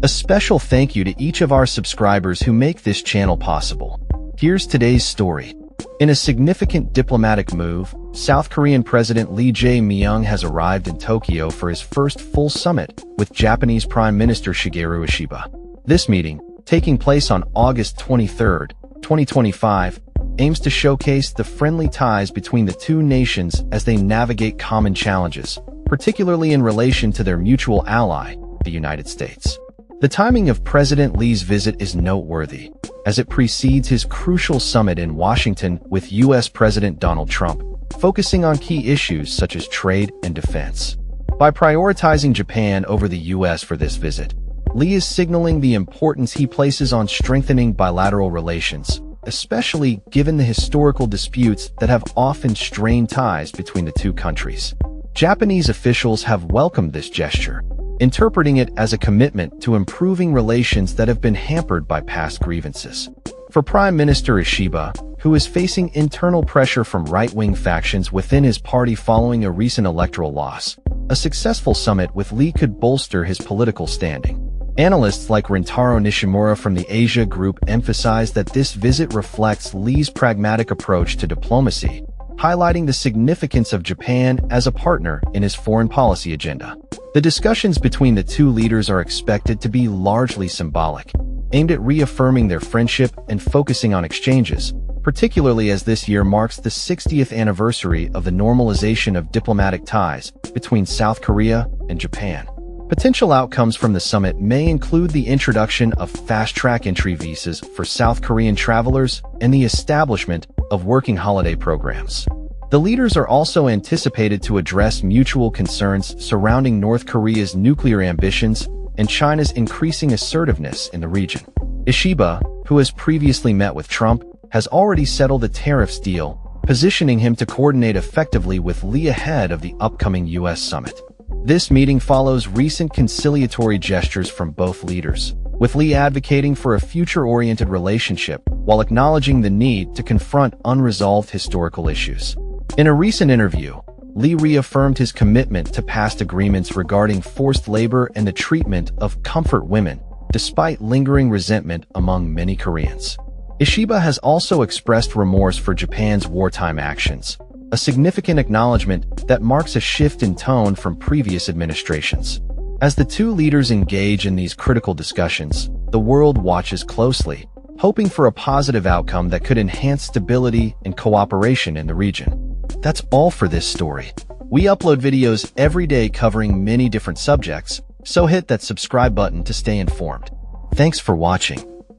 A special thank you to each of our subscribers who make this channel possible. Here's today's story. In a significant diplomatic move, South Korean President Lee Jae-myung has arrived in Tokyo for his first full summit with Japanese Prime Minister Shigeru Ishiba. This meeting, taking place on August 23, 2025, aims to showcase the friendly ties between the two nations as they navigate common challenges, particularly in relation to their mutual ally, the United States. The timing of President Lee's visit is noteworthy, as it precedes his crucial summit in Washington with U.S. President Donald Trump, focusing on key issues such as trade and defense. By prioritizing Japan over the U.S. for this visit, Lee is signaling the importance he places on strengthening bilateral relations, especially given the historical disputes that have often strained ties between the two countries. Japanese officials have welcomed this gesture, interpreting it as a commitment to improving relations that have been hampered by past grievances. For Prime Minister Ishiba, who is facing internal pressure from right-wing factions within his party following a recent electoral loss, a successful summit with Lee could bolster his political standing. Analysts like Rintaro Nishimura from the Asia Group emphasize that this visit reflects Lee's pragmatic approach to diplomacy, highlighting the significance of Japan as a partner in his foreign policy agenda. The discussions between the two leaders are expected to be largely symbolic, aimed at reaffirming their friendship and focusing on exchanges, particularly as this year marks the 60th anniversary of the normalization of diplomatic ties between South Korea and Japan. Potential outcomes from the summit may include the introduction of fast-track entry visas for South Korean travelers and the establishment of working holiday programs. The leaders are also anticipated to address mutual concerns surrounding North Korea's nuclear ambitions and China's increasing assertiveness in the region. Ishiba, who has previously met with Trump, has already settled a tariffs deal, positioning him to coordinate effectively with Lee ahead of the upcoming U.S. summit. This meeting follows recent conciliatory gestures from both leaders, with Lee advocating for a future-oriented relationship while acknowledging the need to confront unresolved historical issues. In a recent interview, Lee reaffirmed his commitment to past agreements regarding forced labor and the treatment of comfort women, despite lingering resentment among many Koreans. Ishiba has also expressed remorse for Japan's wartime actions, a significant acknowledgement that marks a shift in tone from previous administrations. As the two leaders engage in these critical discussions, the world watches closely, hoping for a positive outcome that could enhance stability and cooperation in the region. That's all for this story. We upload videos every day covering many different subjects, so hit that subscribe button to stay informed. Thanks for watching.